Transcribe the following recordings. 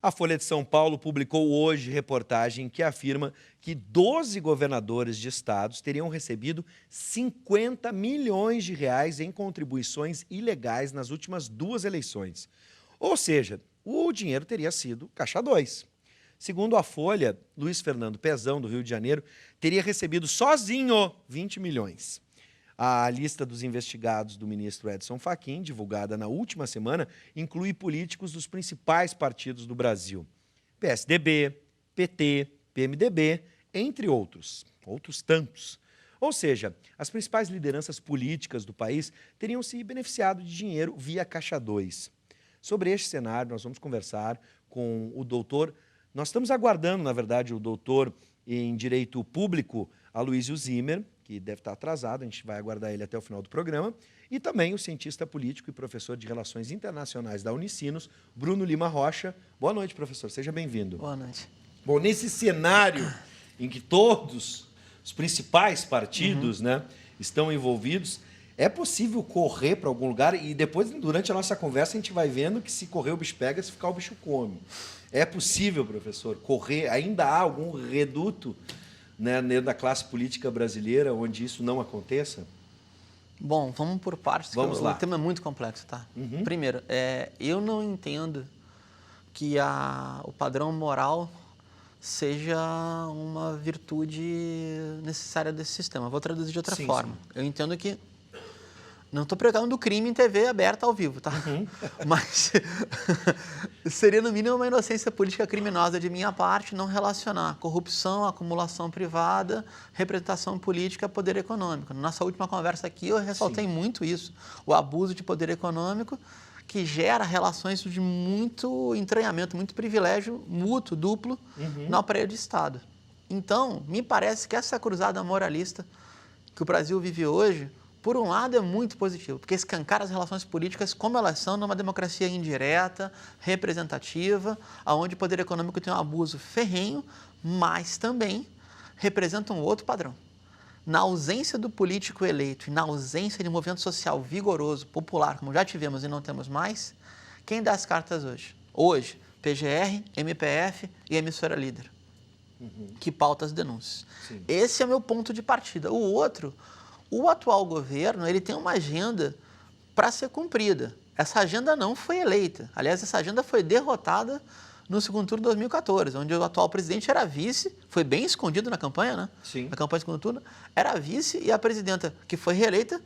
A Folha de São Paulo publicou hoje reportagem que afirma que 12 governadores de estados teriam recebido 50 milhões de reais em contribuições ilegais nas últimas 2 eleições. Ou seja, o dinheiro teria sido caixa 2. Segundo a Folha, Luiz Fernando Pezão, do Rio de Janeiro, teria recebido sozinho 20 milhões. A lista dos investigados do ministro Edson Fachin, divulgada na última semana, inclui políticos dos principais partidos do Brasil. PSDB, PT, PMDB, entre outros tantos. Ou seja, as principais lideranças políticas do país teriam se beneficiado de dinheiro via Caixa 2. Sobre este cenário, nós vamos conversar com o doutor... Nós estamos aguardando, na verdade, o doutor em Direito Público, Aloysio Zimmer, que deve estar atrasado, a gente vai aguardar ele até o final do programa, e também o cientista político e professor de Relações Internacionais da Unicinos, Bruno Lima Rocha. Boa noite, professor, seja bem-vindo. Boa noite. Bom, nesse cenário em que todos os principais partidos estão envolvidos, é possível correr para algum lugar e depois, durante a nossa conversa, a gente vai vendo que se correr o bicho pega, se ficar o bicho come. É possível, professor, correr? Ainda há algum reduto dentro da classe política brasileira onde isso não aconteça? Bom, vamos por partes. Vamos lá. O tema é muito complexo, tá? Primeiro, eu não entendo que o padrão moral seja uma virtude necessária desse sistema. Vou traduzir de outra forma. Sim. Eu entendo que não estou pregando do crime em TV aberta ao vivo, tá? Mas seria, no mínimo, uma inocência política criminosa de minha parte não relacionar corrupção, acumulação privada, representação política, poder econômico. Na nossa última conversa aqui, eu ressaltei muito isso. O abuso de poder econômico que gera relações de muito entranhamento, muito privilégio mútuo, duplo, no aparelho de Estado. Então, me parece que essa cruzada moralista que o Brasil vive hoje, por um lado, é muito positivo, porque escancara as relações políticas como elas são numa democracia indireta, representativa, onde o poder econômico tem um abuso ferrenho, mas também representa um outro padrão. Na ausência do político eleito e na ausência de um movimento social vigoroso, popular, como já tivemos e não temos mais, quem dá as cartas hoje? Hoje, PGR, MPF e emissora líder, que pauta as denúncias. Sim. Esse é o meu ponto de partida. O outro... O atual governo ele tem uma agenda para ser cumprida. Essa agenda não foi eleita. Aliás, essa agenda foi derrotada no segundo turno de 2014, onde o atual presidente era vice, foi bem escondido na campanha, né? Sim. Na campanha do segundo turno, era vice e a presidenta, que foi reeleita,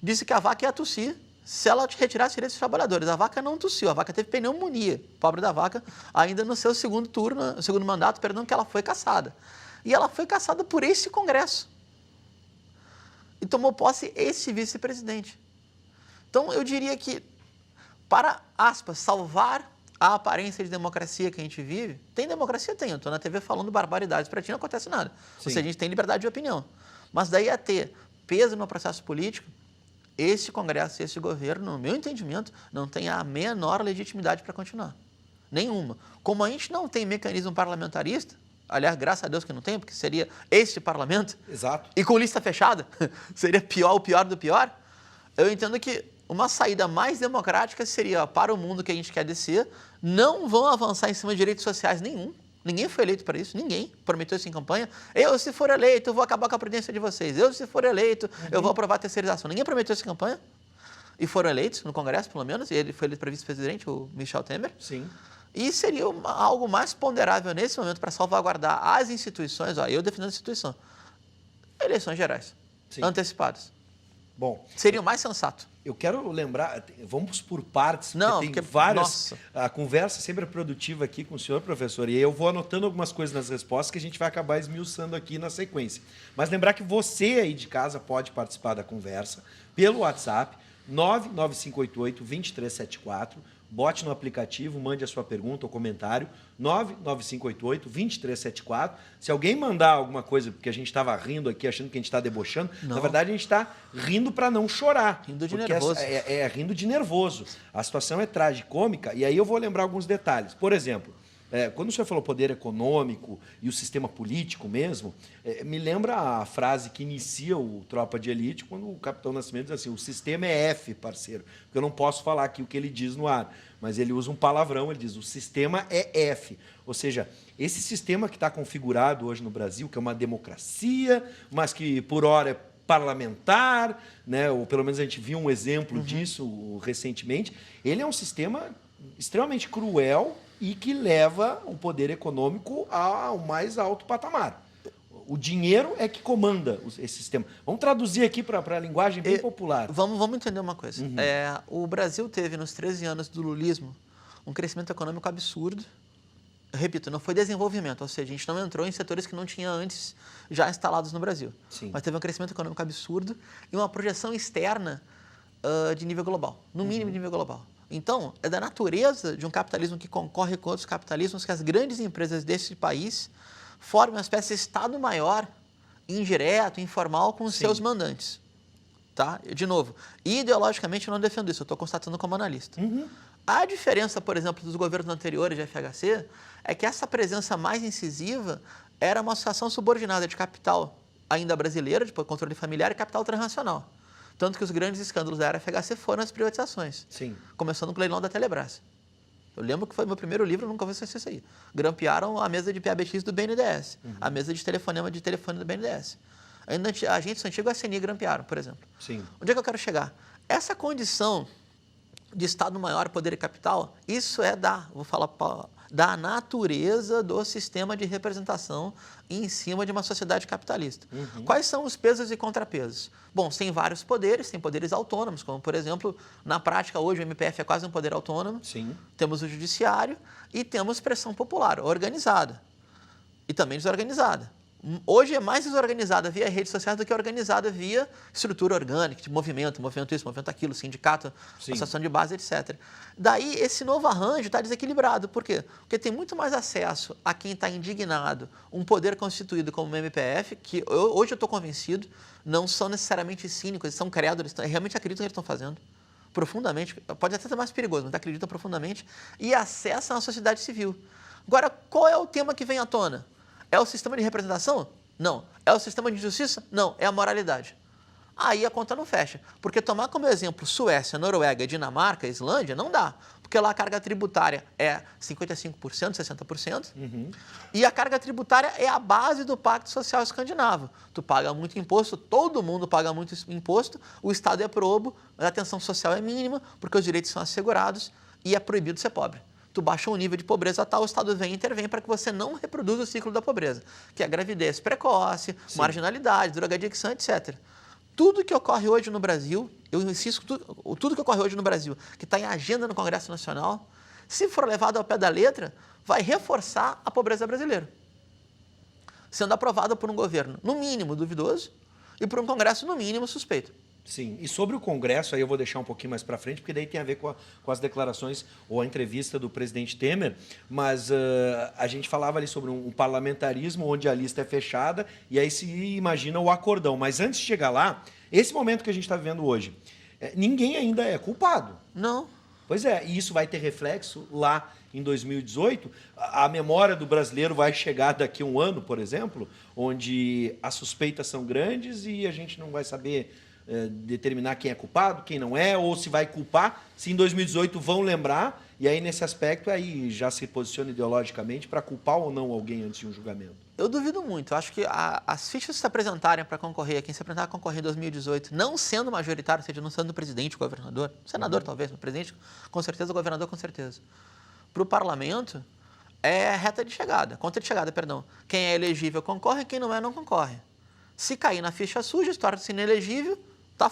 disse que a vaca ia tossir se ela retirasse direitos dos trabalhadores. A vaca não tossiu, a vaca teve pneumonia, pobre da vaca, ainda no seu segundo mandato, que ela foi cassada. E ela foi cassada por esse Congresso. E tomou posse esse vice-presidente. Então, eu diria que, para, aspas, salvar a aparência de democracia que a gente vive, tem democracia? Tem. Eu estou na TV falando barbaridades, para ti não acontece nada. Sim. Ou seja, a gente tem liberdade de opinião. Mas daí a ter peso no processo político, esse Congresso e esse governo, no meu entendimento, não tem a menor legitimidade para continuar. Nenhuma. Como a gente não tem mecanismo parlamentarista, aliás, graças a Deus que não tem, porque seria este parlamento. Exato. E com lista fechada, seria o pior do pior. Eu entendo que uma saída mais democrática seria para o mundo que a gente quer descer, não vão avançar em cima de direitos sociais nenhum. Ninguém foi eleito para isso, ninguém prometeu isso em campanha. Eu, se for eleito, eu vou acabar com a previdência de vocês. Eu, se for eleito, eu vou aprovar a terceirização. Ninguém prometeu isso em campanha. E foram eleitos no Congresso, pelo menos, e ele foi eleito para vice-presidente, o Michel Temer. Sim. E seria algo mais ponderável nesse momento para salvaguardar as instituições, eu defendendo a instituição, eleições gerais, antecipadas. Bom, seria o mais sensato. Eu quero lembrar, vamos por partes, porque tem várias... A conversa sempre é produtiva aqui com o senhor, professor, e eu vou anotando algumas coisas nas respostas que a gente vai acabar esmiuçando aqui na sequência. Mas lembrar que você aí de casa pode participar da conversa pelo WhatsApp, 99588-2374, bote no aplicativo, mande a sua pergunta ou comentário, 99588-2374. Se alguém mandar alguma coisa, porque a gente estava rindo aqui, achando que a gente está debochando, na verdade a gente está rindo para não chorar. Rindo de nervoso. Rindo de nervoso. A situação é tragicômica, e aí eu vou lembrar alguns detalhes. Por exemplo, Quando o senhor falou poder econômico e o sistema político mesmo, me lembra a frase que inicia o Tropa de Elite, quando o Capitão Nascimento diz assim, o sistema é F, parceiro. Porque eu não posso falar aqui o que ele diz no ar, mas ele usa um palavrão, ele diz, o sistema é F. Ou seja, esse sistema que está configurado hoje no Brasil, que é uma democracia, mas que por hora é parlamentar, né? Ou pelo menos a gente viu um exemplo disso recentemente, ele é um sistema extremamente cruel e que leva o poder econômico ao mais alto patamar. O dinheiro é que comanda esse sistema. Vamos traduzir aqui para a linguagem bem popular. Vamos entender uma coisa. O Brasil teve, nos 13 anos do lulismo, um crescimento econômico absurdo. Eu repito, não foi desenvolvimento, ou seja, a gente não entrou em setores que não tinha antes já instalados no Brasil. Sim. Mas teve um crescimento econômico absurdo e uma projeção externa de nível global, no mínimo de nível global. Então, é da natureza de um capitalismo que concorre com outros capitalismos que as grandes empresas desse país formem uma espécie de Estado maior, indireto, informal, com os seus mandantes. Tá? De novo, ideologicamente eu não defendo isso, eu estou constatando como analista. A diferença, por exemplo, dos governos anteriores de FHC é que essa presença mais incisiva era uma associação subordinada de capital ainda brasileira, de controle familiar, e capital transnacional. Tanto que os grandes escândalos da era FHC foram as privatizações. Sim. Começando com o leilão da Telebrás. Eu lembro que foi meu primeiro livro, nunca vou esquecer isso aí. Grampearam a mesa de PABX do BNDES, a mesa de telefonema de telefone do BNDES. Ainda agentes antigos, a CNI grampearam, por exemplo. Sim. Onde é que eu quero chegar? Essa condição de Estado maior, poder e capital, isso é da natureza do sistema de representação em cima de uma sociedade capitalista. Quais são os pesos e contrapesos? Bom, tem vários poderes, tem poderes autônomos, como, por exemplo, na prática, hoje o MPF é quase um poder autônomo. Sim. Temos o judiciário e temos pressão popular, organizada e também desorganizada. Hoje é mais desorganizada via redes sociais do que organizada via estrutura orgânica, de movimento isso, movimento aquilo, sindicato, associação de base, etc. Daí, esse novo arranjo está desequilibrado. Por quê? Porque tem muito mais acesso a quem está indignado, um poder constituído como o MPF, que hoje eu estou convencido, não são necessariamente cínicos, eles são crédulos, realmente acreditam no que eles estão fazendo, profundamente, pode até ser mais perigoso, mas acreditam profundamente, e acessam a sociedade civil. Agora, qual é o tema que vem à tona? É o sistema de representação? Não. É o sistema de justiça? Não. É a moralidade. Aí a conta não fecha. Porque tomar como exemplo Suécia, Noruega, Dinamarca, Islândia, não dá. Porque lá a carga tributária é 55%, 60%. E a carga tributária é a base do Pacto Social Escandinavo. Tu paga muito imposto, todo mundo paga muito imposto, o Estado é probo, a atenção social é mínima, porque os direitos são assegurados e é proibido ser pobre. Tu baixa o nível de pobreza tal, o Estado vem e intervém para que você não reproduza o ciclo da pobreza, que é a gravidez precoce, marginalidade, drogadicção, etc. Tudo que ocorre hoje no Brasil, eu insisto, tudo que ocorre hoje no Brasil, que está em agenda no Congresso Nacional, se for levado ao pé da letra, vai reforçar a pobreza brasileira. Sendo aprovada por um governo, no mínimo, duvidoso, e por um Congresso, no mínimo, suspeito. Sim, e sobre o Congresso, aí eu vou deixar um pouquinho mais para frente, porque daí tem a ver com as declarações ou a entrevista do presidente Temer, mas a gente falava ali sobre um parlamentarismo onde a lista é fechada e aí se imagina o acordão. Mas antes de chegar lá, esse momento que a gente está vivendo hoje, ninguém ainda é culpado. Não. Pois é, e isso vai ter reflexo lá em 2018. A memória do brasileiro vai chegar daqui a um ano, por exemplo, onde as suspeitas são grandes e a gente não vai saber determinar quem é culpado, quem não é, ou se vai culpar, se em 2018 vão lembrar, e aí nesse aspecto aí já se posiciona ideologicamente para culpar ou não alguém antes de um julgamento. Eu duvido muito. Eu acho que as fichas que se apresentarem para concorrer, quem se apresentar a concorrer em 2018, não sendo majoritário, ou seja, não sendo presidente, governador, senador talvez, mas presidente, com certeza, governador com certeza. Para o parlamento, é reta de chegada, conta de chegada, perdão. Quem é elegível concorre, quem não é, não concorre. Se cair na ficha suja, torna-se inelegível, está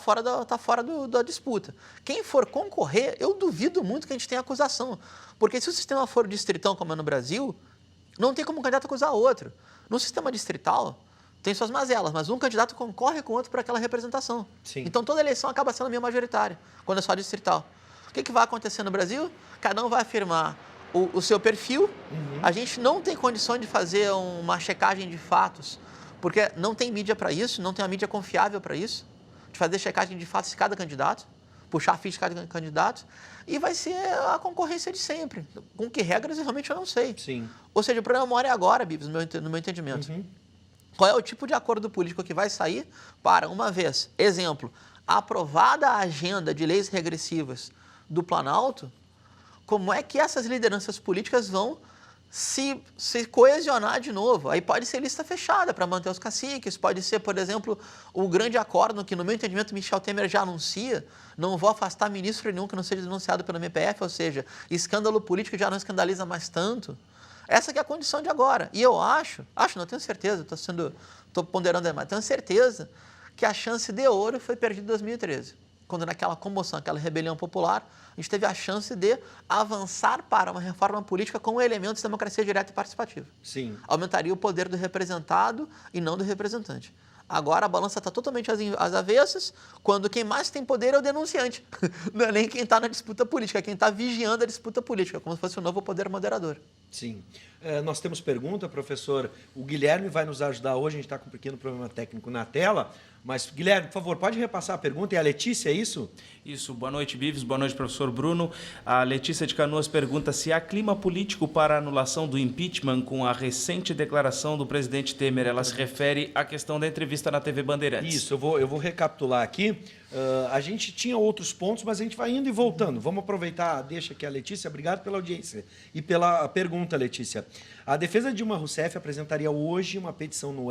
fora da disputa. Quem for concorrer, eu duvido muito que a gente tenha acusação. Porque se o sistema for distritão, como é no Brasil, não tem como um candidato acusar outro. No sistema distrital, tem suas mazelas, mas um candidato concorre com o outro para aquela representação. Sim. Então toda eleição acaba sendo meio majoritária, quando é só distrital. O que vai acontecer no Brasil? Cada um vai afirmar o seu perfil. A gente não tem condições de fazer uma checagem de fatos, porque não tem mídia para isso, não tem uma mídia confiável para isso, de fazer checagem de fatos de cada candidato. puxar a ficha de cada candidato, e vai ser a concorrência de sempre. Com que regras, realmente eu não sei. Sim. Ou seja, o problema mora é agora, Bibs, no meu entendimento. Qual é o tipo de acordo político que vai sair para, uma vez, exemplo, aprovada a agenda de leis regressivas do Planalto, como é que essas lideranças políticas vão se coesionar de novo? Aí pode ser lista fechada para manter os caciques, pode ser, por exemplo, o grande acordo que, no meu entendimento, Michel Temer já anuncia, não vou afastar ministro nenhum que não seja denunciado pelo MPF, ou seja, escândalo político já não escandaliza mais tanto. Essa que é a condição de agora. E eu acho, não tenho certeza, estou ponderando demais, tenho certeza que a chance de ouro foi perdida em 2013, quando naquela comoção, aquela rebelião popular, a gente teve a chance de avançar para uma reforma política com elementos de democracia direta e participativa. Sim. Aumentaria o poder do representado e não do representante. Agora a balança está totalmente às avessas, quando quem mais tem poder é o denunciante. Não é nem quem está na disputa política, é quem está vigiando a disputa política, como se fosse o novo poder moderador. Sim. Nós temos pergunta, professor. O Guilherme vai nos ajudar hoje, a gente está com um pequeno problema técnico na tela. Mas, Guilherme, por favor, pode repassar a pergunta. É a Letícia, é isso? Isso. Boa noite, Bives. Boa noite, professor Bruno. A Letícia de Canoas pergunta se há clima político para a anulação do impeachment com a recente declaração do presidente Temer. Ela se refere à questão da entrevista na TV Bandeirantes. Isso, eu vou recapitular aqui. A gente tinha outros pontos, mas a gente vai indo e voltando. Vamos aproveitar, deixa aqui a Letícia. Obrigado pela audiência e pela pergunta, Letícia. A defesa de Dilma Rousseff apresentaria hoje uma petição no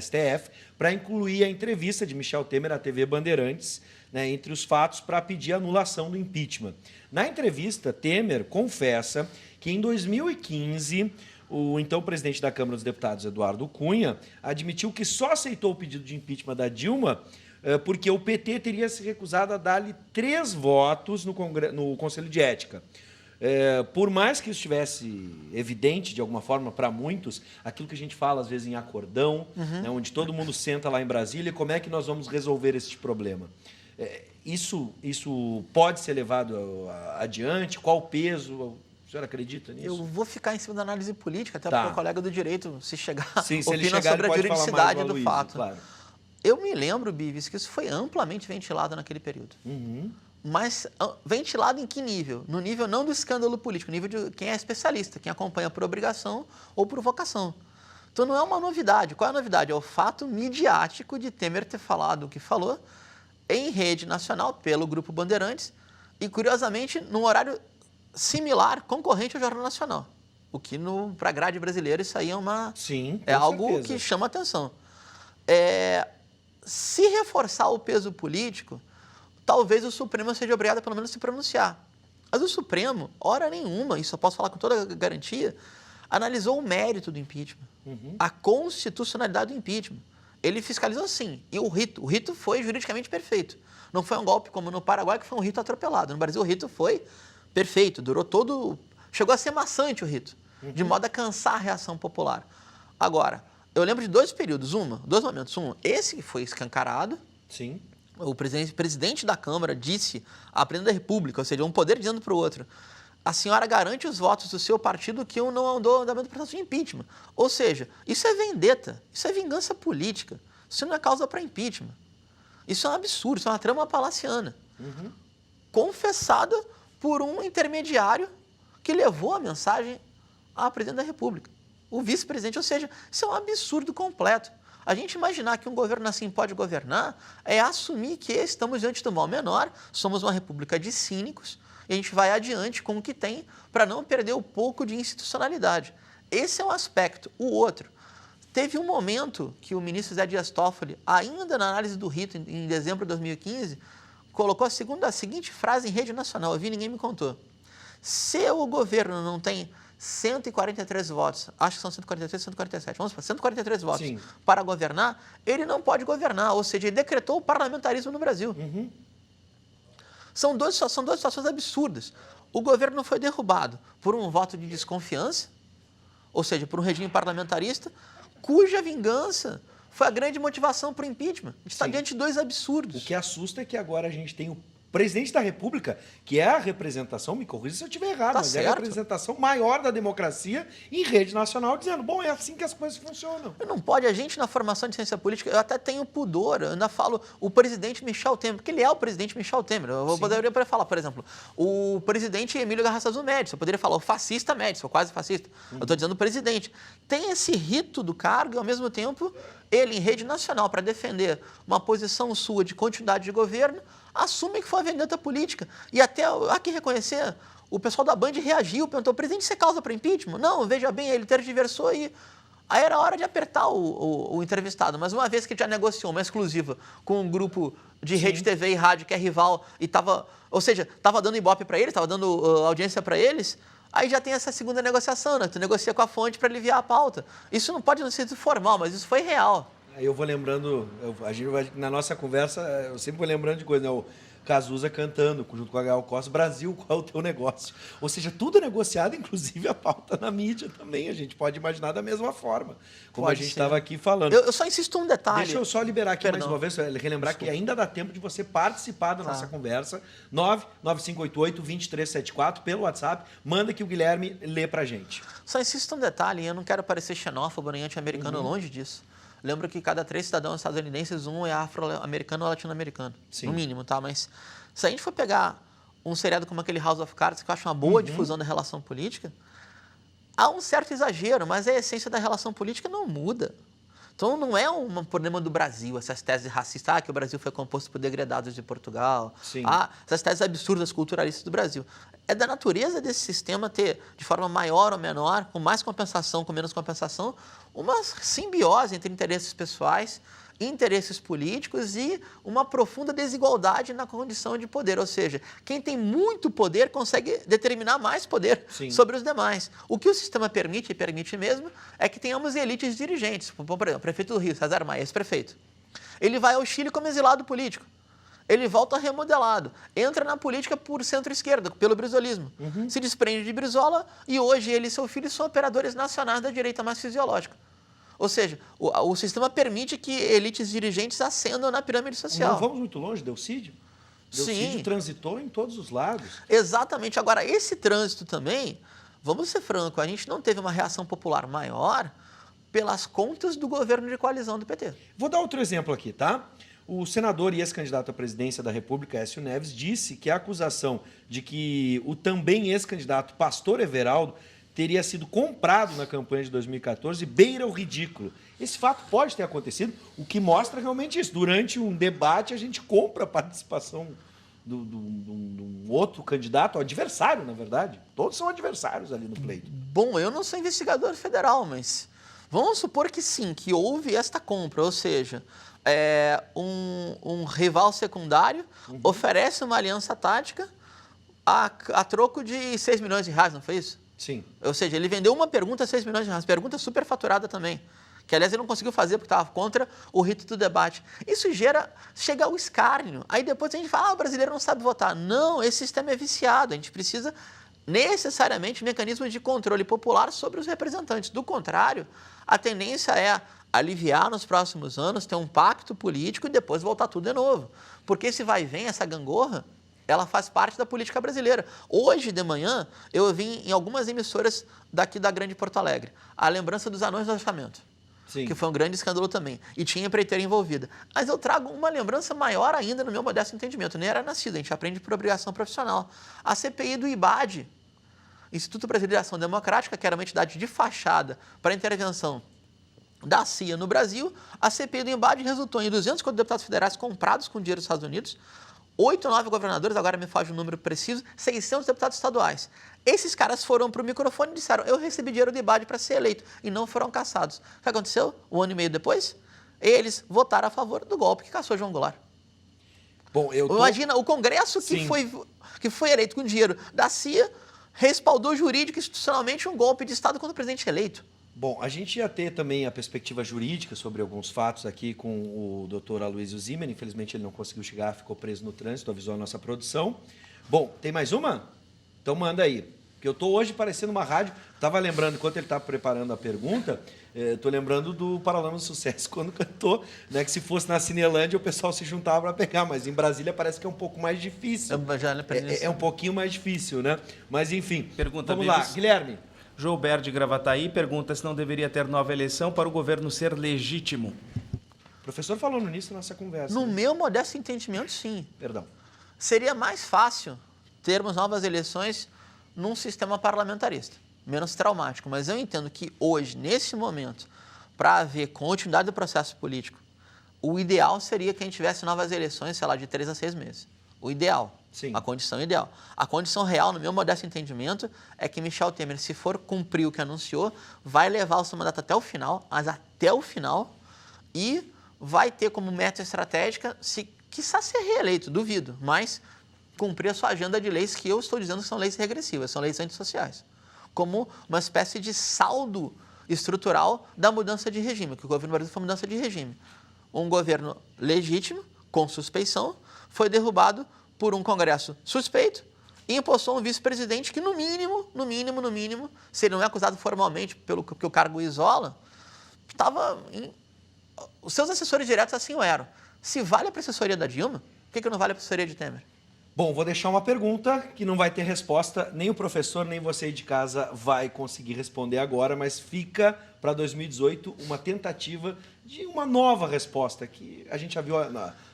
STF para incluir a entrevista de Michel Temer à TV Bandeirantes, né, entre os fatos, para pedir a anulação do impeachment. Na entrevista, Temer confessa que em 2015... o então presidente da Câmara dos Deputados, Eduardo Cunha, admitiu que só aceitou o pedido de impeachment da Dilma porque o PT teria se recusado a dar-lhe 3 votos no Conselho de Ética. Por mais que isso estivesse evidente, de alguma forma, para muitos, aquilo que a gente fala, às vezes, em acordão, né, onde todo mundo senta lá em Brasília, como é que nós vamos resolver esse problema? Isso pode ser levado adiante? Qual o peso? O senhor acredita nisso? Eu vou ficar em cima da análise política, até porque o colega do direito, se chegar, sim, se opina ele chegar, sobre a juridicidade do fato. Claro. Eu me lembro, Bives, que isso foi amplamente ventilado naquele período. Mas ventilado em que nível? No nível não do escândalo político, no nível de quem é especialista, quem acompanha por obrigação ou por vocação. Então não é uma novidade. Qual é a novidade? É o fato midiático de Temer ter falado o que falou em rede nacional pelo Grupo Bandeirantes e, curiosamente, num horário similar, concorrente ao Jornal Nacional. O que, para a grade brasileira, isso aí é algo certeza. Que chama atenção. Se reforçar o peso político, talvez o Supremo seja obrigado a, pelo menos, se pronunciar. Mas o Supremo, hora nenhuma, isso eu posso falar com toda garantia, analisou o mérito do impeachment, a constitucionalidade do impeachment. Ele fiscalizou sim. E o rito foi juridicamente perfeito. Não foi um golpe como no Paraguai, que foi um rito atropelado. No Brasil, o rito foi perfeito, durou todo... Chegou a ser maçante o rito, de modo a cansar a reação popular. Agora, eu lembro de 2 períodos, 2 momentos. Esse que foi escancarado. Sim. O presidente da Câmara disse à presidente da República, ou seja, um poder dizendo para o outro, a senhora garante os votos do seu partido que eu não andou andamento do processo de impeachment. Ou seja, isso é vendetta, isso é vingança política, isso não é causa para impeachment. Isso é um absurdo, isso é uma trama palaciana. Confessada por um intermediário que levou a mensagem à presidente da República, o vice-presidente. Ou seja, isso é um absurdo completo. A gente imaginar que um governo assim pode governar é assumir que estamos diante do mal menor, somos uma república de cínicos, e a gente vai adiante com o que tem para não perder o pouco de institucionalidade. Esse é um aspecto. O outro, teve um momento que o ministro Zé Dias Toffoli, ainda na análise do rito, em dezembro de 2015, colocou a seguinte frase em rede nacional, eu vi, ninguém me contou. Se o governo não tem 143 votos, acho que são 143, 147, vamos para 143 votos para governar, ele não pode governar, ou seja, ele decretou o parlamentarismo no Brasil. São duas situações absurdas. O governo não foi derrubado por um voto de desconfiança, ou seja, por um regime parlamentarista, cuja vingança foi a grande motivação para o impeachment. A gente está diante de 2 absurdos. O que assusta é que agora a gente tem presidente da República, que é a representação, me corrija se eu estiver errado, mas é a representação maior da democracia em rede nacional, dizendo, bom, é assim que as coisas funcionam. Não pode, a gente na formação de ciência política, eu até tenho pudor, eu ainda falo o presidente Michel Temer, porque ele é o presidente Michel Temer. Eu poderia falar, por exemplo, o presidente Emílio Garrastazu Médici, eu poderia falar o fascista Médici, ou quase fascista. Eu estou dizendo o presidente. Tem esse rito do cargo e, ao mesmo tempo, ele, em rede nacional, para defender uma posição sua de continuidade de governo, assume que foi uma vendetta política. E até, há que reconhecer, o pessoal da Band reagiu, perguntou, presidente, você causa para impeachment? Não, veja bem, ele tergiversou e... Aí era hora de apertar o entrevistado, mas uma vez que já negociou uma exclusiva com um grupo de rede TV e rádio que é rival e estava, ou seja, estava dando ibope para eles, estava dando audiência para eles, aí já tem essa segunda negociação, né? Tu negocia com a fonte para aliviar a pauta. Isso não pode não ser formal, mas isso foi real. Aí eu vou lembrando, na nossa conversa, eu sempre vou lembrando de coisa, né? O Cazuza cantando, junto com a Gal Costa, Brasil, qual é o teu negócio? Ou seja, tudo é negociado, inclusive a pauta na mídia também, a gente pode imaginar da mesma forma, como a gente estava aqui falando. Eu só insisto um detalhe. Deixa eu só liberar aqui mais uma vez, relembrar que ainda dá tempo de você participar da nossa conversa, 99588-2374, pelo WhatsApp, manda que o Guilherme lê pra gente. Só insisto um detalhe, eu não quero parecer xenófobo nem anti-americano, longe disso. Lembro que cada 3 cidadãos estadunidenses, um é afro-americano ou latino-americano. No mínimo, tá? Mas se a gente for pegar um seriado como aquele House of Cards, que eu acho uma boa difusão da relação política, há um certo exagero, mas a essência da relação política não muda. Então não é um problema do Brasil, essas teses racistas, que o Brasil foi composto por degredados de Portugal, essas teses absurdas culturalistas do Brasil. É da natureza desse sistema ter, de forma maior ou menor, com mais compensação, com menos compensação, uma simbiose entre interesses pessoais, interesses políticos e uma profunda desigualdade na condição de poder. Ou seja, quem tem muito poder consegue determinar mais poder sobre os demais. O que o sistema permite, e permite mesmo, é que tenhamos elites dirigentes. Por exemplo, o prefeito do Rio, César Maia, ex-prefeito. Ele vai ao Chile como exilado político. Ele volta remodelado, entra na política por centro-esquerda, pelo brizolismo. Se desprende de Brizola e hoje ele e seu filho são operadores nacionais da direita mais fisiológica. Ou seja, o sistema permite que elites dirigentes ascendam na pirâmide social. Não vamos muito longe, Delcídio. Delcídio transitou em todos os lados. Exatamente. Agora, esse trânsito também, vamos ser francos, a gente não teve uma reação popular maior pelas contas do governo de coalizão do PT. Vou dar outro exemplo aqui, tá? O senador e ex-candidato à presidência da República, Aécio Neves, disse que a acusação de que o também ex-candidato Pastor Everaldo teria sido comprado na campanha de 2014 beira o ridículo. Esse fato pode ter acontecido, o que mostra realmente isso. Durante um debate, a gente compra a participação de um outro candidato, adversário, na verdade. Todos são adversários ali no pleito. Bom, eu não sou investigador federal, mas vamos supor que sim, que houve esta compra, ou seja... um rival secundário oferece uma aliança tática a troco de 6 milhões de reais, não foi isso? Sim. Ou seja, ele vendeu uma pergunta a 6 milhões de reais, pergunta superfaturada também, que aliás ele não conseguiu fazer porque estava contra o rito do debate. Isso chega ao escárnio. Aí depois a gente fala, o brasileiro não sabe votar. Não, esse sistema é viciado, a gente precisa necessariamente de mecanismos de controle popular sobre os representantes. Do contrário, a tendência é aliviar nos próximos anos, ter um pacto político e depois voltar tudo de novo. Porque esse vai e vem, essa gangorra, ela faz parte da política brasileira. Hoje de manhã, eu vi em algumas emissoras daqui da Grande Porto Alegre a lembrança dos anões do orçamento, que foi um grande escândalo também, e tinha empreiteira envolvida. Mas eu trago uma lembrança maior ainda no meu modesto entendimento. Nem era nascido, a gente aprende por obrigação profissional. A CPI do IBAD, Instituto Brasileiro de Ação Democrática, que era uma entidade de fachada para a intervenção da CIA no Brasil, a CPI do IBAD resultou em 250 deputados federais comprados com dinheiro dos Estados Unidos, 8 ou 9 governadores, agora me foge o número preciso, 600 deputados estaduais. Esses caras foram para o microfone e disseram, eu recebi dinheiro do IBAD para ser eleito, e não foram caçados. O que aconteceu? 1 ano e meio depois, eles votaram a favor do golpe que caçou João Goulart. Bom, Imagina, o Congresso que foi eleito com dinheiro da CIA respaldou jurídico e institucionalmente um golpe de Estado contra o presidente eleito. Bom, a gente ia ter também a perspectiva jurídica sobre alguns fatos aqui com o doutor Aloysio Zimmer. Infelizmente, ele não conseguiu chegar, ficou preso no trânsito, avisou a nossa produção. Bom, tem mais uma? Então, manda aí. Porque eu estou hoje parecendo uma rádio. Estava lembrando, enquanto ele estava preparando a pergunta, Tô lembrando do Paralamas do Sucesso quando cantou, né, que se fosse na Cinelândia o pessoal se juntava para pegar, mas em Brasília parece que é um pouco mais difícil. É um pouquinho mais difícil, né? Mas enfim, Pergunta, vamos lá. Vives. Guilherme. Joubert de Gravataí pergunta se não deveria ter nova eleição para o governo ser legítimo. O professor falou nisso na nossa conversa. No né? meu modesto entendimento, sim. Perdão. Seria mais fácil termos novas eleições num sistema parlamentarista, menos traumático. Mas eu entendo que hoje, nesse momento, para haver continuidade do processo político, o ideal seria que a gente tivesse novas eleições, sei lá, de 3 a 6 meses. O ideal. Sim. A condição ideal. A condição real, no meu modesto entendimento, é que Michel Temer, se for cumprir o que anunciou, vai levar o seu mandato até o final, mas até o final, e vai ter como meta estratégica, quiçá ser reeleito, duvido, mas cumprir a sua agenda de leis que eu estou dizendo que são leis regressivas, são leis antissociais, como uma espécie de saldo estrutural da mudança de regime, que o governo brasileiro foi mudança de regime. Um governo legítimo, com suspeição, foi derrubado por um Congresso suspeito e impossou um vice-presidente que, no mínimo, se ele não é acusado formalmente pelo que o cargo isola, os seus assessores diretos assim o eram. Se vale para a assessoria da Dilma, por que não vale para a assessoria de Temer? Bom, vou deixar uma pergunta que não vai ter resposta, nem o professor, nem você aí de casa vai conseguir responder agora, mas fica para 2018 uma tentativa de uma nova resposta, que a gente já viu,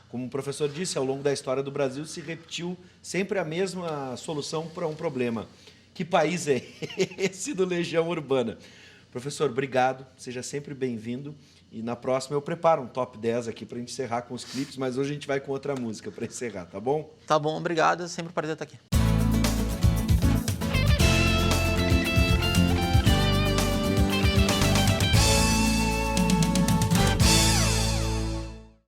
como o professor disse, ao longo da história do Brasil se repetiu sempre a mesma solução para um problema. Que país é esse do Legião Urbana? Professor, obrigado, seja sempre bem-vindo. E na próxima eu preparo um top 10 aqui para a gente encerrar com os clipes, mas hoje a gente vai com outra música para encerrar, tá bom? Tá bom, obrigado, é sempre um prazer estar aqui.